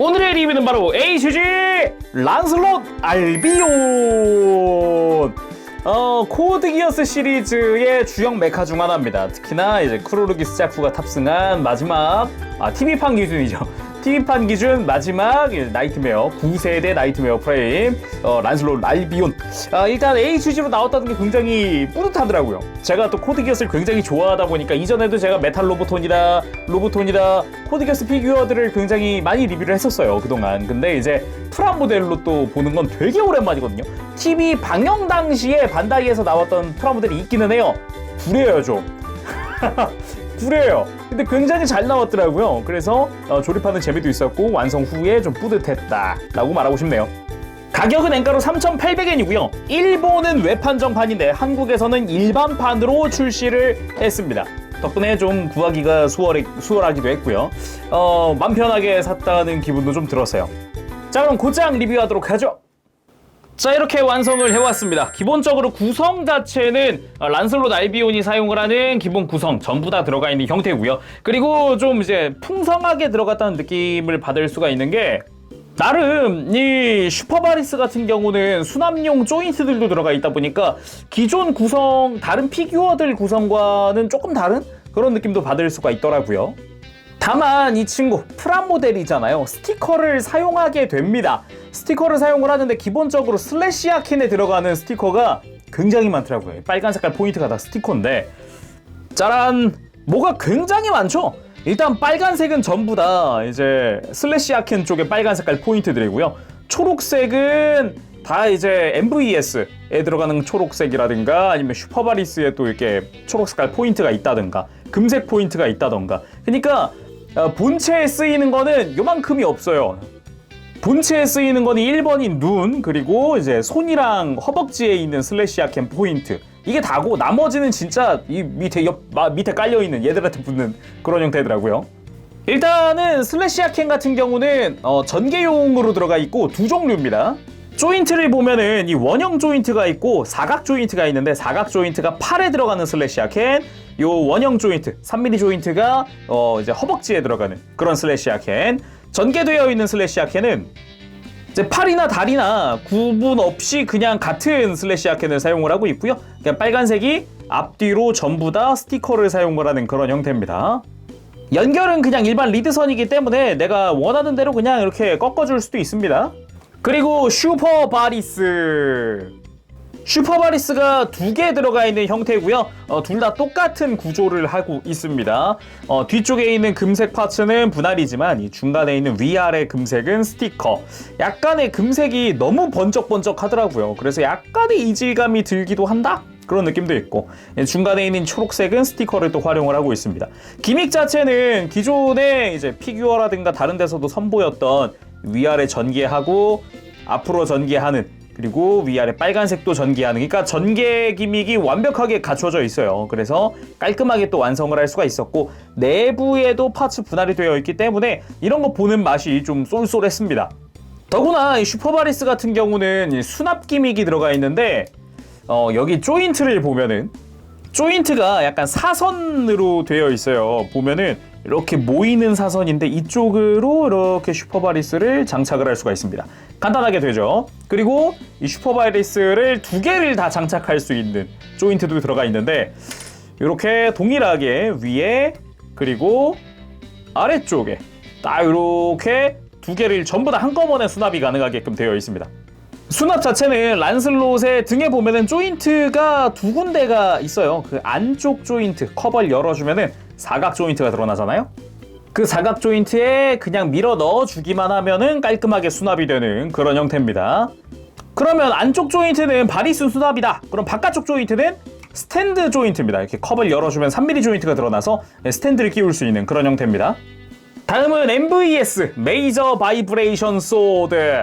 오늘의 리뷰는 바로 HG 란슬롯 알비온. 코드 기어스 시리즈의 주역 메카 중 하나입니다. 특히나 이제 크로르기스 짤프가 탑승한 마지막 TV판 기준이죠. TV판 기준 마지막 나이트메어 9세대 나이트메어 프레임 란슬롯 알비온. 일단 HG로 나왔다는 게 굉장히 뿌듯하더라고요. 제가 또 코드 기어스를 굉장히 좋아하다 보니까 이전에도 제가 메탈 로보톤이다 코드 기어스 피규어들을 굉장히 많이 리뷰를 했었어요, 그동안. 근데 이제 프라모델로 또 보는 건 되게 오랜만이거든요. TV 방영 당시에 반다이에서 나왔던 프라모델이 있기는 해요. 구려요 좀. 구려요. 근데 굉장히 잘 나왔더라고요. 그래서 조립하는 재미도 있었고 완성 후에 좀 뿌듯했다 라고 말하고 싶네요. 가격은 엔가로 3,800엔이고요 일본은 외판정판인데 한국에서는 일반판으로 출시를 했습니다. 덕분에 좀 구하기가 수월하기도 했고요. 맘 편하게 샀다는 기분도 좀 들었어요. 자, 그럼 곧장 리뷰하도록 하죠. 자, 이렇게 완성을 해왔습니다. 기본적으로 구성 자체는 란슬롯 알비온이 사용을 하는 기본 구성 전부 다 들어가 있는 형태고요. 그리고 좀 이제 풍성하게 들어갔다는 느낌을 받을 수가 있는 게, 나름 이 슈퍼바리스 같은 경우는 수납용 조인트들도 들어가 있다 보니까 기존 구성, 다른 피규어들 구성과는 조금 다른 그런 느낌도 받을 수가 있더라고요. 다만 이 친구 프라모델이잖아요. 스티커를 사용하게 됩니다. 스티커를 사용을 하는데 기본적으로 슬래시 아킨에 들어가는 스티커가 굉장히 많더라고요. 빨간 색깔 포인트가 다 스티커인데, 짜란! 뭐가 굉장히 많죠? 일단 빨간색은 전부 다 이제 슬래시 아킨 쪽에 빨간 색깔 포인트들이고요. 초록색은 다 이제 MVS에 들어가는 초록색이라든가 아니면 슈퍼바리스에 또 이렇게 초록 색깔 포인트가 있다든가 금색 포인트가 있다던가. 그러니까 본체에 쓰이는 거는 요만큼이 없어요. 본체에 쓰이는 거는 1번인 눈, 그리고 이제 손이랑 허벅지에 있는 슬래시 아켄 포인트, 이게 다고 나머지는 진짜 이 밑에 깔려있는 얘들한테 붙는 그런 형태더라고요. 일단은 슬래시 아켄 같은 경우는 전개용으로 들어가 있고 두 종류입니다. 조인트를 보면은 이 원형 조인트가 있고 사각 조인트가 있는데, 사각 조인트가 팔에 들어가는 슬래시 아켄, 요 원형 조인트 3mm 조인트가 이제 허벅지에 들어가는 그런 슬래시 아켄. 전개되어 있는 슬래시 아켄은 이제 팔이나 다리나 구분 없이 그냥 같은 슬래시 아켄을 사용을 하고 있고요. 그냥 빨간색이 앞뒤로 전부 다 스티커를 사용을 하는 그런 형태입니다. 연결은 그냥 일반 리드선이기 때문에 내가 원하는 대로 그냥 이렇게 꺾어줄 수도 있습니다. 그리고 슈퍼바리스가 두 개 들어가 있는 형태고요. 둘 다 똑같은 구조를 하고 있습니다. 뒤쪽에 있는 금색 파츠는 분할이지만 이 중간에 있는 위아래 금색은 스티커. 약간의 금색이 너무 번쩍번쩍 하더라고요. 그래서 약간의 이질감이 들기도 한다? 그런 느낌도 있고, 중간에 있는 초록색은 스티커를 또 활용을 하고 있습니다. 기믹 자체는 기존의 이제 피규어라든가 다른 데서도 선보였던 위아래 전개하고 앞으로 전개하는, 그리고 위아래 빨간색도 전개하는, 그러니까 전개 기믹이 완벽하게 갖춰져 있어요. 그래서 깔끔하게 또 완성을 할 수가 있었고, 내부에도 파츠 분할이 되어 있기 때문에 이런 거 보는 맛이 좀 쏠쏠했습니다. 더구나 이 슈퍼바리스 같은 경우는 수납 기믹이 들어가 있는데, 여기 조인트를 보면은 조인트가 약간 사선으로 되어 있어요. 보면은 이렇게 모이는 사선인데 이쪽으로 이렇게 슈퍼바리스를 장착을 할 수가 있습니다. 간단하게 되죠. 그리고 이 슈퍼바리스를 두 개를 다 장착할 수 있는 조인트도 들어가 있는데, 이렇게 동일하게 위에 그리고 아래쪽에 딱 이렇게 두 개를 전부 다 한꺼번에 수납이 가능하게끔 되어 있습니다. 수납 자체는 란슬롯의 등에 보면은 조인트가 두 군데가 있어요. 그 안쪽 조인트 커버를 열어주면은 사각 조인트가 드러나잖아요. 그 사각 조인트에 그냥 밀어 넣어주기만 하면은 깔끔하게 수납이 되는 그런 형태입니다. 그러면 안쪽 조인트는 바리스 수납이다. 그럼 바깥쪽 조인트는 스탠드 조인트입니다. 이렇게 커버를 열어주면 3mm 조인트가 드러나서 스탠드를 끼울 수 있는 그런 형태입니다. 다음은 MVS 메이저 바이브레이션 소드.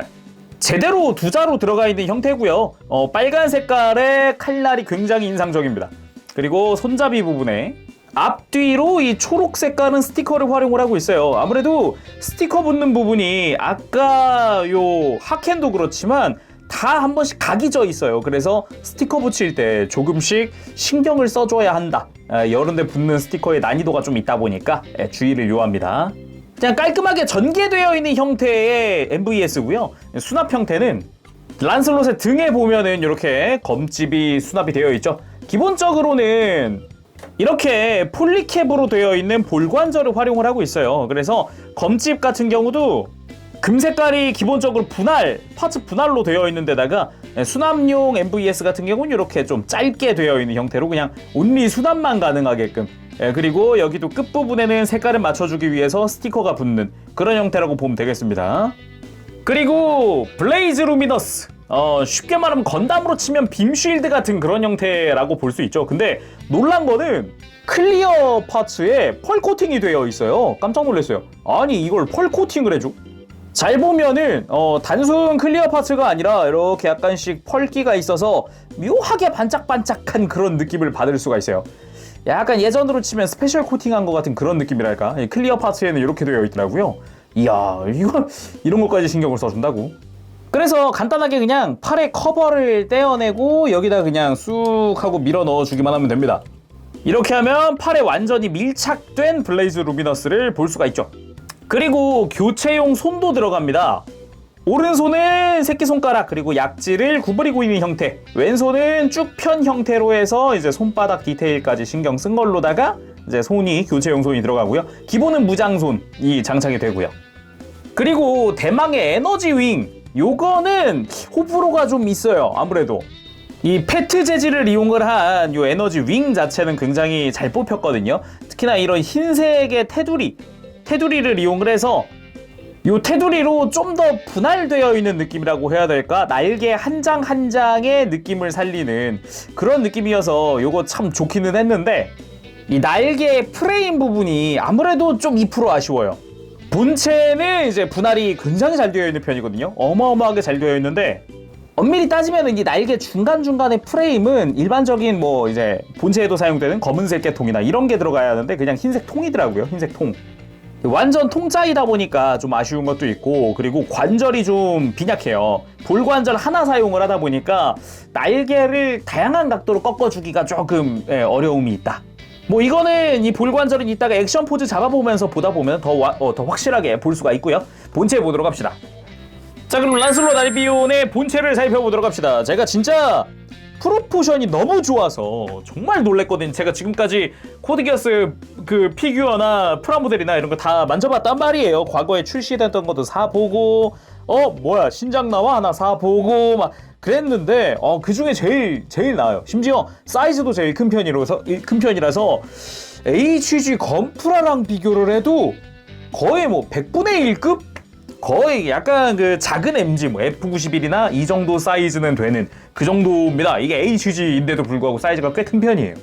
제대로 두 자로 들어가 있는 형태고요. 빨간 색깔의 칼날이 굉장히 인상적입니다. 그리고 손잡이 부분에 앞뒤로 이 초록 색깔은 스티커를 활용을 하고 있어요. 아무래도 스티커 붙는 부분이 아까 요 하켄도 그렇지만 다 한 번씩 각이 져 있어요. 그래서 스티커 붙일 때 조금씩 신경을 써줘야 한다. 여러 데 붙는 스티커의 난이도가 좀 있다 보니까 주의를 요합니다. 그냥 깔끔하게 전개되어 있는 형태의 MVS고요. 수납 형태는 란슬롯의 등에 보면은 이렇게 검집이 수납이 되어 있죠. 기본적으로는 이렇게 폴리캡으로 되어 있는 볼관절을 활용을 하고 있어요. 그래서 검집 같은 경우도 금 색깔이 기본적으로 파츠 분할로 되어 있는 데다가 수납용 MVS 같은 경우는 이렇게 좀 짧게 되어 있는 형태로 그냥 온리 수납만 가능하게끔, 그리고 여기도 끝부분에는 색깔을 맞춰주기 위해서 스티커가 붙는 그런 형태라고 보면 되겠습니다. 그리고 블레이즈 루미너스, 쉽게 말하면 건담으로 치면 빔쉴드 같은 그런 형태라고 볼 수 있죠. 근데 놀란 거는 클리어 파츠에 펄 코팅이 되어 있어요. 깜짝 놀랐어요. 아니 이걸 펄 코팅을 해줘? 잘 보면은 단순 클리어 파츠가 아니라 이렇게 약간씩 펄기가 있어서 묘하게 반짝반짝한 그런 느낌을 받을 수가 있어요. 약간 예전으로 치면 스페셜 코팅한 것 같은 그런 느낌이랄까. 클리어 파츠에는 이렇게 되어 있더라고요. 이야, 이런 것까지 신경을 써준다고. 그래서 간단하게 그냥 팔의 커버를 떼어내고 여기다 그냥 쑥 하고 밀어 넣어주기만 하면 됩니다. 이렇게 하면 팔에 완전히 밀착된 블레이즈 루미너스를 볼 수가 있죠. 그리고 교체용 손도 들어갑니다. 오른손은 새끼손가락 그리고 약지를 구부리고 있는 형태, 왼손은 쭉 편 형태로 해서 이제 손바닥 디테일까지 신경 쓴 걸로다가 이제 손이 교체용 손이 들어가고요. 기본은 무장손이 장착이 되고요. 그리고 대망의 에너지 윙, 요거는 호불호가 좀 있어요. 아무래도 이 페트 재질을 이용을 한 요 에너지 윙 자체는 굉장히 잘 뽑혔거든요. 특히나 이런 흰색의 테두리를 이용을 해서 요 테두리로 좀 더 분할되어 있는 느낌이라고 해야 될까? 날개 한 장 한 장의 느낌을 살리는 그런 느낌이어서 요거 참 좋기는 했는데 이 날개 프레임 부분이 아무래도 좀 2% 아쉬워요. 본체는 이제 분할이 굉장히 잘 되어 있는 편이거든요. 어마어마하게 잘 되어 있는데 엄밀히 따지면 이 날개 중간중간의 프레임은 일반적인 뭐 이제 본체에도 사용되는 검은색 개통이나 이런 게 들어가야 하는데 그냥 흰색 통이더라고요. 흰색 통. 완전 통짜이다 보니까 좀 아쉬운 것도 있고, 그리고 관절이 좀 빈약해요. 볼관절 하나 사용을 하다 보니까 날개를 다양한 각도로 꺾어주기가 조금 어려움이 있다. 뭐 이거는 이 볼관절은 이따가 액션 포즈 잡아보면서 보다 보면 더 확실하게 볼 수가 있고요. 본체 보도록 합시다. 자, 그럼 란슬롯 알비온의 본체를 살펴보도록 합시다. 제가 진짜 프로포션이 너무 좋아서 정말 놀랬거든요. 제가 지금까지 코드기어스 그 피규어나 프라모델이나 이런 거 다 만져봤단 말이에요. 과거에 출시됐던 것도 사보고 뭐야 신작 나와 하나 사보고 막 그랬는데 그 중에 제일 나아요. 심지어 사이즈도 제일 큰 편이라서 HG 건프라랑 비교를 해도 거의 뭐 100분의 1급? 거의 약간 그 작은 MG 뭐 F91이나 이 정도 사이즈는 되는 그 정도입니다. 이게 HG인데도 불구하고 사이즈가 꽤 큰 편이에요.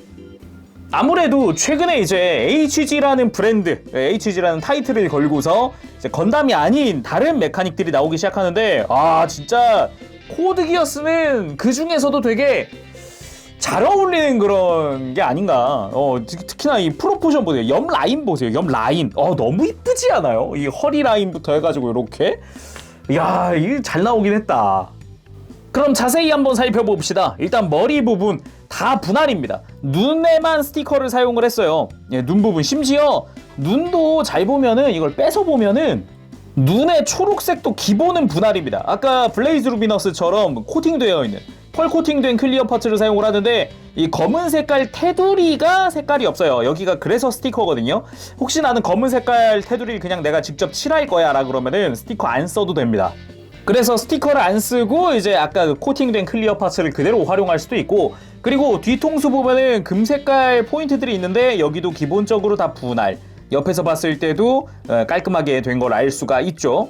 아무래도 최근에 이제 HG라는 브랜드, HG라는 타이틀을 걸고서 이제 건담이 아닌 다른 메카닉들이 나오기 시작하는데 진짜 코드 기어스는 그 중에서도 되게 잘 어울리는 그런 게 아닌가. 특히나 이 프로포션 보세요. 옆 라인 보세요. 옆 라인. 너무 이쁘지 않아요? 이 허리 라인부터 해가지고 이렇게. 이야, 이게 잘 나오긴 했다. 그럼 자세히 한번 살펴봅시다. 일단 머리 부분 다 분할입니다. 눈에만 스티커를 사용을 했어요. 눈 부분. 심지어 눈도 잘 보면은 이걸 빼서 보면은 눈의 초록색도 기본은 분할입니다. 아까 블레이즈 루미너스처럼 코팅되어 있는 펄 코팅된 클리어 파츠를 사용을 하는데 이 검은 색깔 테두리가 색깔이 없어요. 여기가 그래서 스티커거든요. 혹시 나는 검은 색깔 테두리를 그냥 내가 직접 칠할 거야 라 그러면은 스티커 안 써도 됩니다. 그래서 스티커를 안 쓰고 이제 아까 그 코팅된 클리어 파츠를 그대로 활용할 수도 있고, 그리고 뒤통수 보면은 금 색깔 포인트들이 있는데 여기도 기본적으로 다 분할. 옆에서 봤을 때도 깔끔하게 된 걸 알 수가 있죠.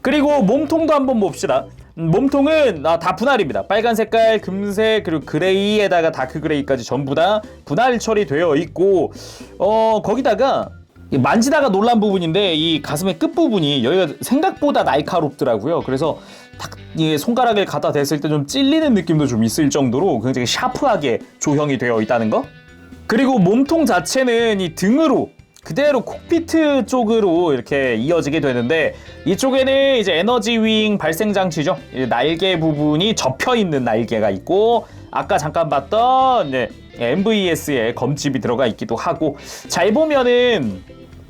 그리고 몸통도 한번 봅시다. 몸통은 다 분할입니다. 빨간 색깔, 금색, 그리고 그레이에다가 다크 그레이까지 전부 다 분할 처리되어 있고, 거기다가 만지다가 놀란 부분인데 이 가슴의 끝부분이 여기가 생각보다 날카롭더라고요. 그래서 딱 이 손가락을 갖다 댔을 때 좀 찔리는 느낌도 좀 있을 정도로 굉장히 샤프하게 조형이 되어 있다는 거. 그리고 몸통 자체는 이 등으로 그대로 콕피트 쪽으로 이렇게 이어지게 되는데, 이쪽에는 이제 에너지 윙 발생 장치죠. 날개 부분이 접혀 있는 날개가 있고, 아까 잠깐 봤던 MVS에 검집이 들어가 있기도 하고, 잘 보면은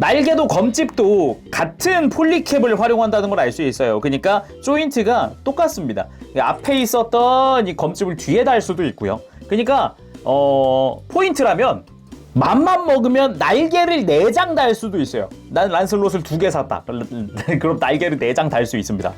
날개도 검집도 같은 폴리캡을 활용한다는 걸 알 수 있어요. 그러니까 조인트가 똑같습니다. 앞에 있었던 이 검집을 뒤에 달 수도 있고요. 그러니까 포인트라면 맘만 먹으면 날개를 4장 달 수도 있어요. 난 란슬롯을 2개 샀다. 그럼 날개를 4장 달 수 있습니다.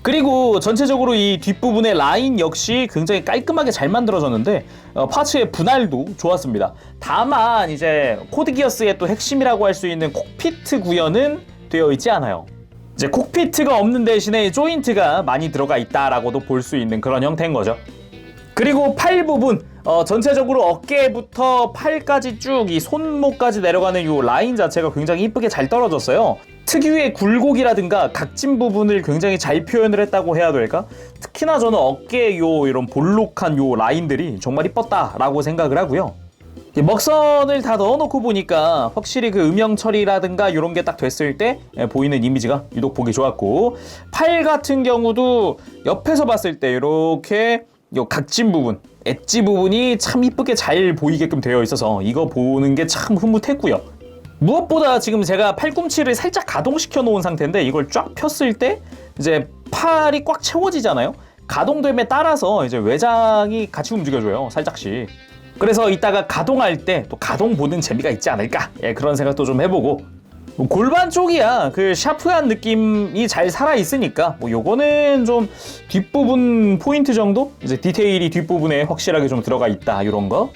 그리고 전체적으로 이 뒷부분의 라인 역시 굉장히 깔끔하게 잘 만들어졌는데 파츠의 분할도 좋았습니다. 다만 이제 코드 기어스의 또 핵심이라고 할 수 있는 콕피트 구현은 되어 있지 않아요. 이제 콕피트가 없는 대신에 조인트가 많이 들어가 있다라고도 볼 수 있는 그런 형태인 거죠. 그리고 팔 부분 전체적으로 어깨부터 팔까지 쭉 이 손목까지 내려가는 이 라인 자체가 굉장히 이쁘게 잘 떨어졌어요. 특유의 굴곡이라든가 각진 부분을 굉장히 잘 표현을 했다고 해야 될까? 특히나 저는 어깨 이런 볼록한 라인들이 정말 이뻤다라고 생각을 하고요. 먹선을 다 넣어놓고 보니까 확실히 그 음영 처리라든가 이런 게 딱 됐을 때 보이는 이미지가 유독 보기 좋았고, 팔 같은 경우도 옆에서 봤을 때 이렇게 요 각진 부분, 엣지 부분이 참 이쁘게 잘 보이게끔 되어 있어서 이거 보는 게 참 흐뭇했고요. 무엇보다 지금 제가 팔꿈치를 살짝 가동시켜 놓은 상태인데 이걸 쫙 폈을 때 이제 팔이 꽉 채워지잖아요. 가동됨에 따라서 이제 외장이 같이 움직여줘요, 살짝씩. 그래서 이따가 가동할 때 또 가동 보는 재미가 있지 않을까, 그런 생각도 좀 해보고, 골반 쪽이야 그 샤프한 느낌이 잘 살아있으니까 요거는 좀 뒷부분 포인트 정도? 이제 디테일이 뒷부분에 확실하게 좀 들어가 있다, 이런 거.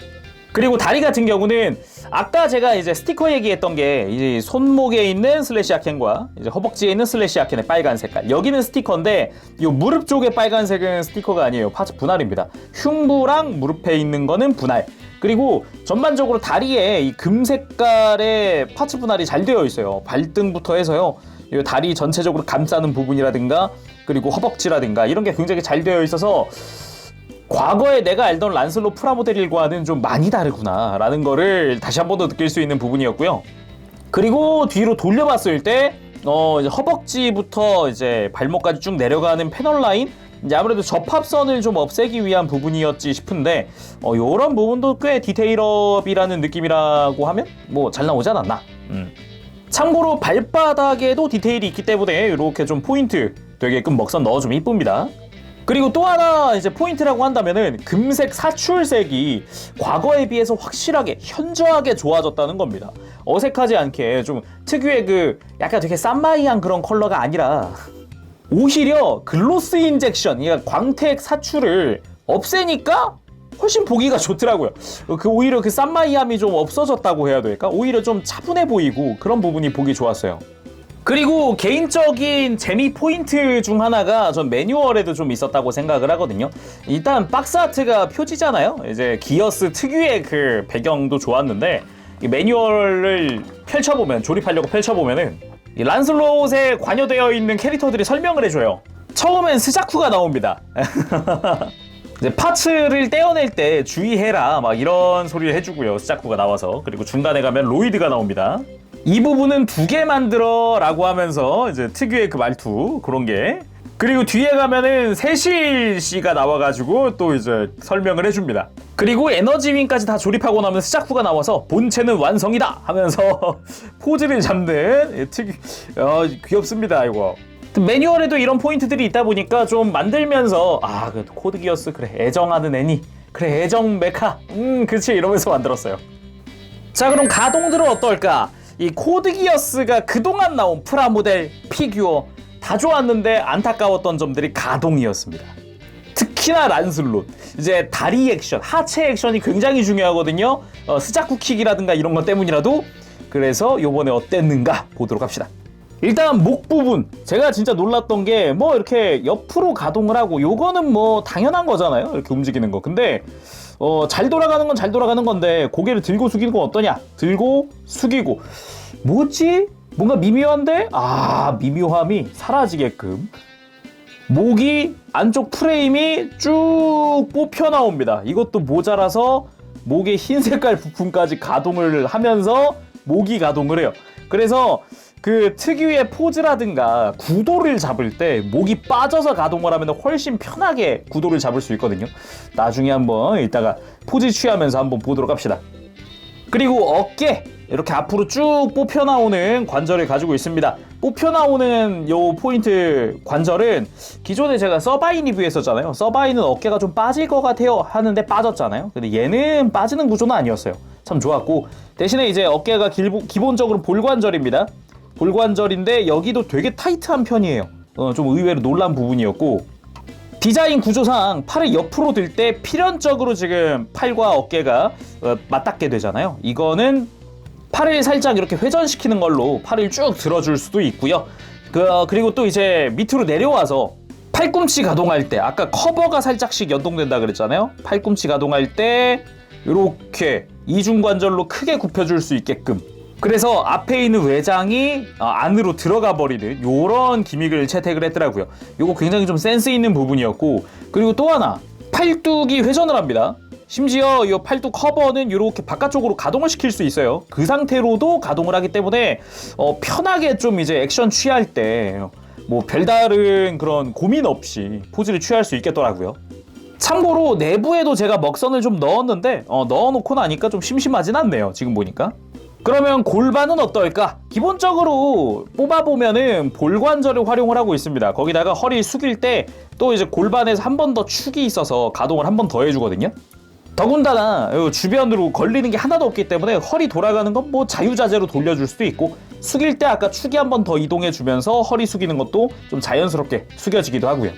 그리고 다리 같은 경우는 아까 제가 이제 스티커 얘기했던 게 이제 손목에 있는 슬래시 아켄과 이제 허벅지에 있는 슬래시 아켄의 빨간 색깔, 여기는 스티커인데 이 무릎 쪽의 빨간색은 스티커가 아니에요. 파츠 분할입니다. 흉부랑 무릎에 있는 거는 분할. 그리고 전반적으로 다리에 이 금 색깔의 파츠 분할이 잘 되어 있어요. 발등부터 해서요, 이 다리 전체적으로 감싸는 부분이라든가 그리고 허벅지라든가 이런 게 굉장히 잘 되어 있어서 과거에 내가 알던 란슬롯 프라모델1과는 좀 많이 다르구나 라는 거를 다시 한 번 더 느낄 수 있는 부분이었고요. 그리고 뒤로 돌려봤을 때 이제 허벅지부터 이제 발목까지 쭉 내려가는 패널 라인, 이제 아무래도 접합선을 좀 없애기 위한 부분이었지 싶은데 요런 부분도 꽤 디테일업이라는 느낌이라고 하면 뭐 잘 나오지 않았나. 참고로 발바닥에도 디테일이 있기 때문에 이렇게 좀 포인트 되게끔 먹선 넣어주면 이쁩니다. 그리고 또 하나 이제 포인트라고 한다면은 금색 사출색이 과거에 비해서 확실하게 현저하게 좋아졌다는 겁니다. 어색하지 않게 좀 특유의 그 약간 되게 쌈마이한 그런 컬러가 아니라 오히려 글로스 인젝션, 그러니까 광택 사출을 없애니까 훨씬 보기가 좋더라고요. 오히려 그 쌈마이함이 좀 없어졌다고 해야 될까? 오히려 좀 차분해 보이고 그런 부분이 보기 좋았어요. 그리고 개인적인 재미 포인트 중 하나가 전 매뉴얼에도 좀 있었다고 생각을 하거든요. 일단 박스 아트가 표지잖아요. 이제 기어스 특유의 그 배경도 좋았는데 이 매뉴얼을 펼쳐보면, 조립하려고 펼쳐보면은 이 란슬롯에 관여되어 있는 캐릭터들이 설명을 해줘요. 처음엔 스자쿠가 나옵니다. 이제 파츠를 떼어낼 때 주의해라 막 이런 소리를 해주고요, 스자쿠가 나와서. 그리고 중간에 가면 로이드가 나옵니다. 이 부분은 2개 만들어 라고 하면서 이제 특유의 그 말투, 그런 게. 그리고 뒤에 가면은 세실 씨가 나와가지고 또 이제 설명을 해줍니다. 그리고 에너지윙까지 다 조립하고 나면 스자쿠가 나와서 본체는 완성이다 하면서 포즈를 잡는 귀엽습니다, 이거. 매뉴얼에도 이런 포인트들이 있다 보니까 좀 만들면서 그 코드 기어스, 그래 애정하는 애니, 그래 애정 메카, 그치 이러면서 만들었어요. 자, 그럼 가동들은 어떨까? 이 코드 기어스가 그동안 나온 프라모델, 피규어 다 좋았는데 안타까웠던 점들이 가동이었습니다. 특히나 란슬롯, 이제 다리 액션, 하체 액션이 굉장히 중요하거든요. 스자쿠 킥이라든가 이런 것 때문이라도. 그래서 요번에 어땠는가 보도록 합시다. 일단 목 부분, 제가 진짜 놀랐던 게 뭐 이렇게 옆으로 가동을 하고, 요거는 뭐 당연한 거잖아요, 이렇게 움직이는 거. 근데 잘 돌아가는 건 잘 돌아가는 건데 고개를 들고 숙이는 건 어떠냐? 들고 숙이고, 뭐지? 뭔가 미묘한데? 미묘함이 사라지게끔 목이 안쪽 프레임이 쭉 뽑혀 나옵니다. 이것도 모자라서 목의 흰 색깔 부품까지 가동을 하면서 목이 가동을 해요. 그래서 그 특유의 포즈라든가 구도를 잡을 때 목이 빠져서 가동을 하면 훨씬 편하게 구도를 잡을 수 있거든요. 나중에 한번 이따가 포즈 취하면서 한번 보도록 합시다. 그리고 어깨 이렇게 앞으로 쭉 뽑혀 나오는 관절을 가지고 있습니다. 뽑혀 나오는 요 포인트 관절은 기존에 제가 서바인 리뷰 했었잖아요. 서바인은 어깨가 좀 빠질 것 같아요 하는데 빠졌잖아요. 근데 얘는 빠지는 구조는 아니었어요. 참 좋았고, 대신에 이제 어깨가 기본적으로 볼관절입니다. 볼관절인데 여기도 되게 타이트한 편이에요. 좀 의외로 놀란 부분이었고, 디자인 구조상 팔을 옆으로 들 때 필연적으로 지금 팔과 어깨가 맞닿게 되잖아요. 이거는 팔을 살짝 이렇게 회전시키는 걸로 팔을 쭉 들어줄 수도 있고요. 그리고 또 이제 밑으로 내려와서 팔꿈치 가동할 때, 아까 커버가 살짝씩 연동된다 그랬잖아요. 팔꿈치 가동할 때 이렇게 이중관절로 크게 굽혀줄 수 있게끔, 그래서 앞에 있는 외장이 안으로 들어가 버리는 요런 기믹을 채택을 했더라고요. 요거 굉장히 좀 센스 있는 부분이었고, 그리고 또 하나, 팔뚝이 회전을 합니다. 심지어 이 팔뚝 커버는 이렇게 바깥쪽으로 가동을 시킬 수 있어요. 그 상태로도 가동을 하기 때문에 편하게 좀 이제 액션 취할 때 뭐 별다른 그런 고민 없이 포즈를 취할 수 있겠더라고요. 참고로 내부에도 제가 먹선을 좀 넣었는데 넣어놓고 나니까 좀 심심하진 않네요, 지금 보니까. 그러면 골반은 어떨까? 기본적으로 뽑아보면은 볼관절을 활용을 하고 있습니다. 거기다가 허리 숙일 때 또 이제 골반에서 한 번 더 축이 있어서 가동을 한 번 더 해주거든요. 더군다나 주변으로 걸리는 게 하나도 없기 때문에 허리 돌아가는 건 뭐 자유자재로 돌려줄 수도 있고, 숙일 때 아까 축이 한 번 더 이동해주면서 허리 숙이는 것도 좀 자연스럽게 숙여지기도 하고요.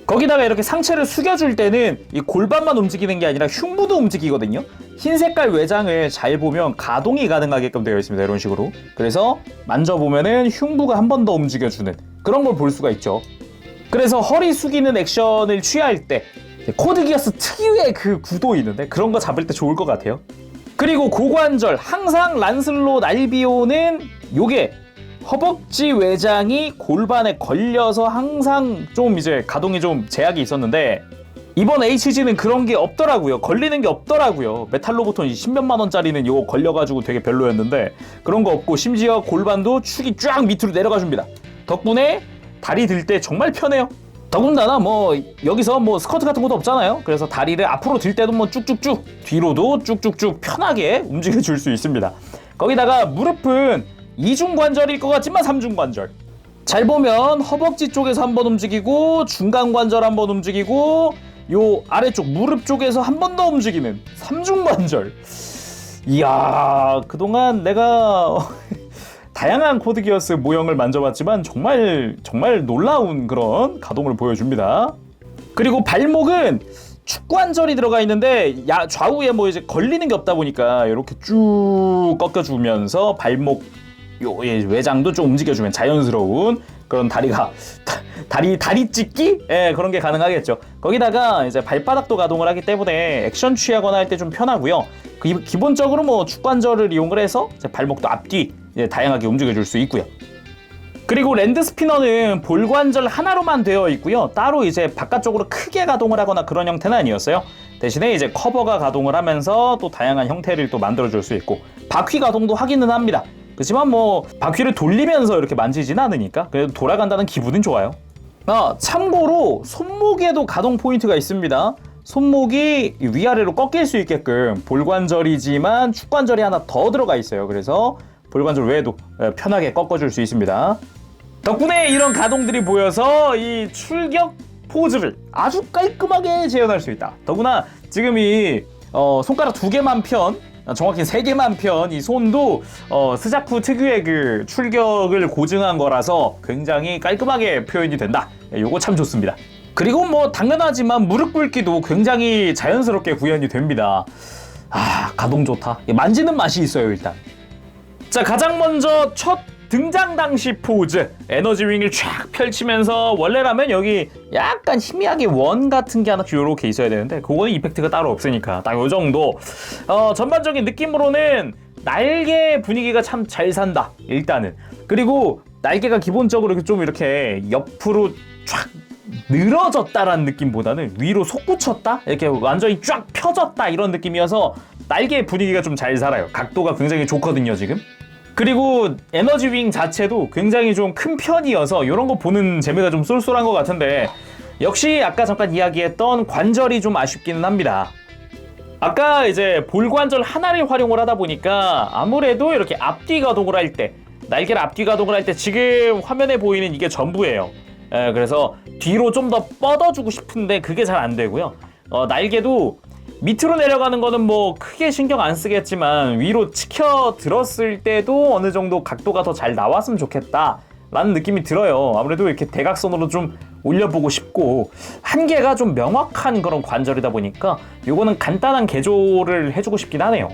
거기다가 이렇게 상체를 숙여줄 때는 이 골반만 움직이는 게 아니라 흉부도 움직이거든요. 흰 색깔 외장을 잘 보면 가동이 가능하게끔 되어 있습니다. 이런 식으로. 그래서 만져보면은 흉부가 한 번 더 움직여주는 그런 걸 볼 수가 있죠. 그래서 허리 숙이는 액션을 취할 때 코드 기어스 특유의 그 구도 있는데 그런 거 잡을 때 좋을 것 같아요. 그리고 고관절, 항상 란슬롯 알비오는 요게 허벅지 외장이 골반에 걸려서 항상 좀 이제 가동이 좀 제약이 있었는데, 이번 HG는 그런 게 없더라고요. 걸리는 게 없더라고요. 메탈로보톤 10몇만 원짜리는 요거 걸려가지고 되게 별로였는데 그런 거 없고, 심지어 골반도 축이 쫙 밑으로 내려가 줍니다. 덕분에 다리 들 때 정말 편해요. 더군다나 뭐 여기서 뭐 스쿼트 같은 것도 없잖아요. 그래서 다리를 앞으로 들 때도 뭐 쭉쭉쭉, 뒤로도 쭉쭉쭉 편하게 움직여 줄 수 있습니다. 거기다가 무릎은 이중관절일 것 같지만 삼중관절. 잘 보면 허벅지 쪽에서 한번 움직이고, 중간관절 한번 움직이고, 요 아래쪽 무릎 쪽에서 한 번 더 움직이는 삼중관절. 이야, 그동안 내가 다양한 코드 기어스 모형을 만져봤지만 정말 놀라운 그런 가동을 보여줍니다. 그리고 발목은 축관절이 들어가 있는데 좌우에 뭐 이제 걸리는 게 없다 보니까 이렇게 쭉 꺾여주면서 발목 요 외장도 좀 움직여주면 자연스러운 그런 다리 찢기? 예, 그런 게 가능하겠죠. 거기다가 이제 발바닥도 가동을 하기 때문에 액션 취하거나 할 때 좀 편하고요. 기본적으로 뭐 축관절을 이용을 해서 발목도 앞뒤 다양하게 움직여줄 수 있고요. 그리고 랜드 스피너는 볼관절 하나로만 되어 있고요. 따로 이제 바깥쪽으로 크게 가동을 하거나 그런 형태는 아니었어요. 대신에 이제 커버가 가동을 하면서 또 다양한 형태를 또 만들어줄 수 있고, 바퀴 가동도 하기는 합니다. 그렇지만 뭐 바퀴를 돌리면서 이렇게 만지진 않으니까 그래도 돌아간다는 기분은 좋아요. 참고로 손목에도 가동 포인트가 있습니다. 손목이 위아래로 꺾일 수 있게끔 볼관절이지만 축관절이 하나 더 들어가 있어요. 그래서 볼관절 외에도 편하게 꺾어줄 수 있습니다. 덕분에 이런 가동들이 보여서 이 출격 포즈를 아주 깔끔하게 재현할 수 있다. 더구나 지금 이 손가락 2개만 편, 정확히 3개만 편 이 손도 스자쿠 특유의 그 출격을 고증한 거라서 굉장히 깔끔하게 표현이 된다. 요거 참 좋습니다. 그리고 뭐 당연하지만 무릎 꿇기도 굉장히 자연스럽게 구현이 됩니다. 가동 좋다. 만지는 맛이 있어요. 일단 자, 가장 먼저 첫 등장 당시 포즈, 에너지 윙을 쫙 펼치면서, 원래라면 여기 약간 희미하게 원 같은 게 하나 이렇게 있어야 되는데 그거는 이펙트가 따로 없으니까 딱 요 정도. 전반적인 느낌으로는 날개 분위기가 참 잘 산다, 일단은. 그리고 날개가 기본적으로 좀 이렇게 옆으로 쫙 늘어졌다라는 느낌보다는 위로 솟구쳤다? 이렇게 완전히 쫙 펴졌다, 이런 느낌이어서 날개 분위기가 좀 잘 살아요. 각도가 굉장히 좋거든요, 지금. 그리고 에너지 윙 자체도 굉장히 좀 큰 편이어서 이런 거 보는 재미가 좀 쏠쏠한 것 같은데, 역시 아까 잠깐 이야기했던 관절이 좀 아쉽기는 합니다. 아까 이제 볼관절 하나를 활용을 하다 보니까 아무래도 이렇게 앞뒤 가동을 할 때, 날개를 앞뒤 가동을 할 때 지금 화면에 보이는 이게 전부예요. 그래서 뒤로 좀 더 뻗어주고 싶은데 그게 잘 안 되고요. 날개도 밑으로 내려가는 거는 뭐 크게 신경 안 쓰겠지만 위로 치켜 들었을 때도 어느 정도 각도가 더 잘 나왔으면 좋겠다 라는 느낌이 들어요. 아무래도 이렇게 대각선으로 좀 올려보고 싶고 한계가 좀 명확한 그런 관절이다 보니까 요거는 간단한 개조를 해주고 싶긴 하네요.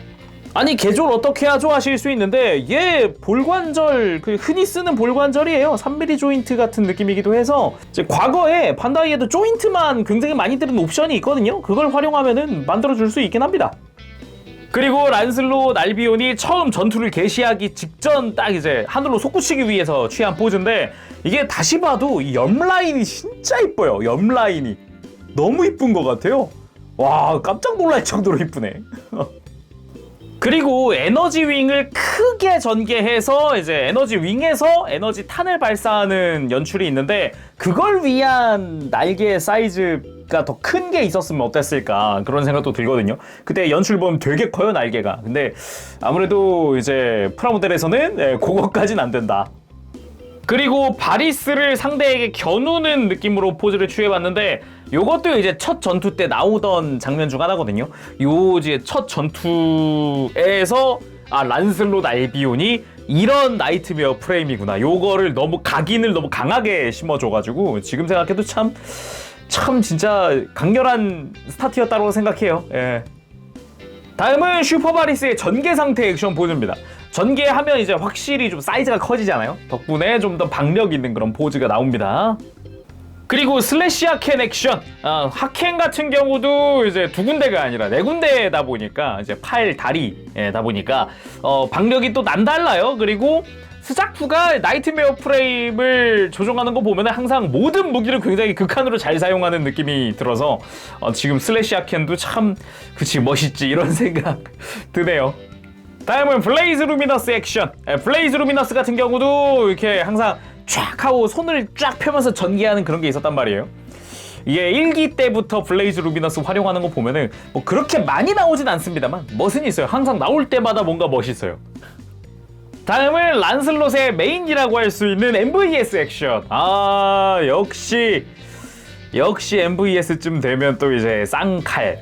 아니 개조를 어떻게 하죠 하실 수 있는데 얘 볼관절 그 흔히 쓰는 볼관절이에요. 3mm 조인트 같은 느낌이기도 해서 이제 과거에 반다이에도 조인트만 굉장히 많이 들은 옵션이 있거든요. 그걸 활용하면은 만들어줄 수 있긴 합니다. 그리고 란슬롯 알비온이 처음 전투를 개시하기 직전 딱 이제 하늘로 솟구치기 위해서 취한 포즈인데 이게 다시 봐도 이 옆라인이 진짜 이뻐요. 옆라인이 너무 이쁜 것 같아요. 와 깜짝 놀랄 정도로 이쁘네. 그리고 에너지 윙을 크게 전개해서 이제 에너지 윙에서 에너지 탄을 발사하는 연출이 있는데 그걸 위한 날개 사이즈가 더 큰 게 있었으면 어땠을까 그런 생각도 들거든요. 그때 연출 보면 되게 커요 날개가. 근데 아무래도 이제 프라모델에서는 그거까진 안 된다. 그리고 바리스를 상대에게 겨누는 느낌으로 포즈를 취해봤는데 요것도 이제 첫 전투 때 나오던 장면 중 하나거든요. 요 이제 첫 전투에서 란슬롯 알비온이 이런 나이트메어 프레임이구나. 요거를 너무 각인을 너무 강하게 심어줘가지고 지금 생각해도 참 진짜 강렬한 스타트였다고 생각해요. 예. 다음은 슈퍼바리스의 전개 상태 액션 포즈입니다. 전개하면 이제 확실히 좀 사이즈가 커지잖아요. 덕분에 좀 더 박력 있는 그런 포즈가 나옵니다. 그리고 슬래시 하켄 액션. 하켄 같은 경우도 이제 두 군데가 아니라 네 군데다 보니까 이제 팔, 다리다 보니까 박력이 또 남달라요. 그리고 스자쿠가 나이트메어 프레임을 조종하는 거 보면 항상 모든 무기를 굉장히 극한으로 잘 사용하는 느낌이 들어서 지금 슬래시 하켄도 참 그치 멋있지 이런 생각 드네요. 다음은 블레이즈 루미너스 액션. 블레이즈 루미너스 같은 경우도 이렇게 항상 쫙 하고 손을 쫙 펴면서 전개하는 그런 게 있었단 말이에요. 이게 1기 때부터 블레이즈 루미너스 활용하는 거 보면은 뭐 그렇게 많이 나오진 않습니다만 멋은 있어요. 항상 나올 때마다 뭔가 멋있어요. 다음은 란슬롯의 메인이라고 할 수 있는 MVS 액션. 역시 MVS쯤 되면 또 이제 쌍칼.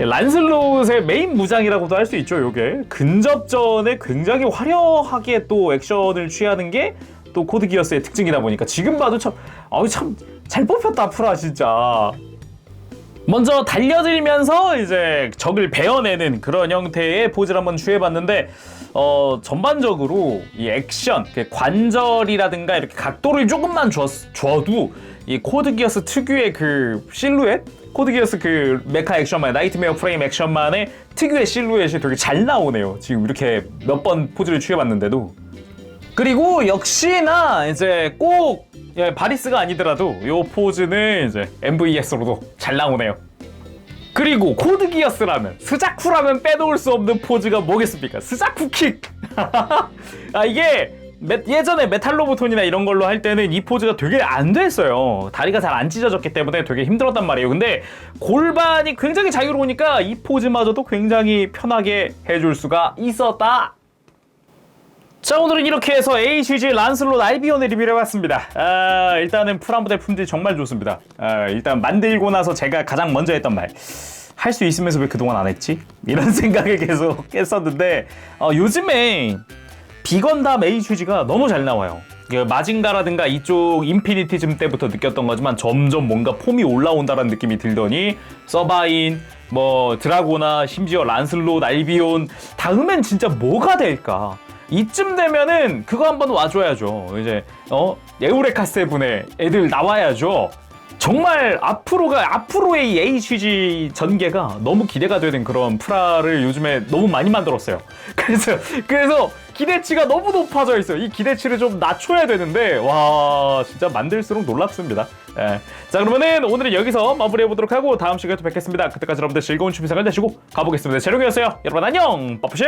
란슬롯의 메인 무장이라고도 할 수 있죠. 요게 근접전에 굉장히 화려하게 또 액션을 취하는 게 또 코드 기어스의 특징이다 보니까 지금 봐도 참 잘 뽑혔다 프라 진짜. 먼저 달려들면서 이제 적을 베어내는 그런 형태의 포즈를 한번 취해봤는데 전반적으로 이 액션, 관절이라든가 이렇게 각도를 조금만 줘도 이 코드 기어스 특유의 그 실루엣, 코드 기어스 그 메카 액션만, 나이트메어 프레임 액션만의 특유의 실루엣이 되게 잘 나오네요. 지금 이렇게 몇 번 포즈를 취해봤는데도. 그리고 역시나 이제 꼭 바리스가 아니더라도 이 포즈는 이제 MVS로도 잘 나오네요. 그리고 코드 기어스라면, 스자쿠라면 빼놓을 수 없는 포즈가 뭐겠습니까? 스자쿠 킥! 이게 예전에 메탈로보톤이나 이런 걸로 할 때는 이 포즈가 되게 안 됐어요. 다리가 잘 안 찢어졌기 때문에 되게 힘들었단 말이에요. 근데 골반이 굉장히 자유로우니까 이 포즈마저도 굉장히 편하게 해줄 수가 있었다. 자, 오늘은 이렇게 해서 HG 란슬롯 알비온을 리뷰를 해봤습니다. 일단은 프라모델 품질 정말 좋습니다. 일단 만들고 나서 제가 가장 먼저 했던 말, 할 수 있으면서 왜 그동안 안 했지? 이런 생각을 계속 했었는데 요즘에 비건담 HG가 너무 잘 나와요. 마징가라든가 이쪽 인피니티즘 때부터 느꼈던 거지만 점점 뭔가 폼이 올라온다는 느낌이 들더니 서바인, 뭐 드라고나, 심지어 란슬롯, 알비온, 다음엔 진짜 뭐가 될까? 이쯤 되면은 그거 한번 와줘야죠. 이제 에우레카 세븐에 애들 나와야죠. 정말 앞으로의 이 HG 전개가 너무 기대가 되는 그런 프라를 요즘에 너무 많이 만들었어요. 그래서 기대치가 너무 높아져 있어요. 이 기대치를 좀 낮춰야 되는데 와 진짜 만들수록 놀랍습니다. 자, 그러면은 오늘은 여기서 마무리해보도록 하고 다음 시간에 또 뵙겠습니다. 그때까지 여러분들 즐거운 취미 생활 되시고 가보겠습니다. 재롱이었어요. 여러분 안녕. 빠푸시.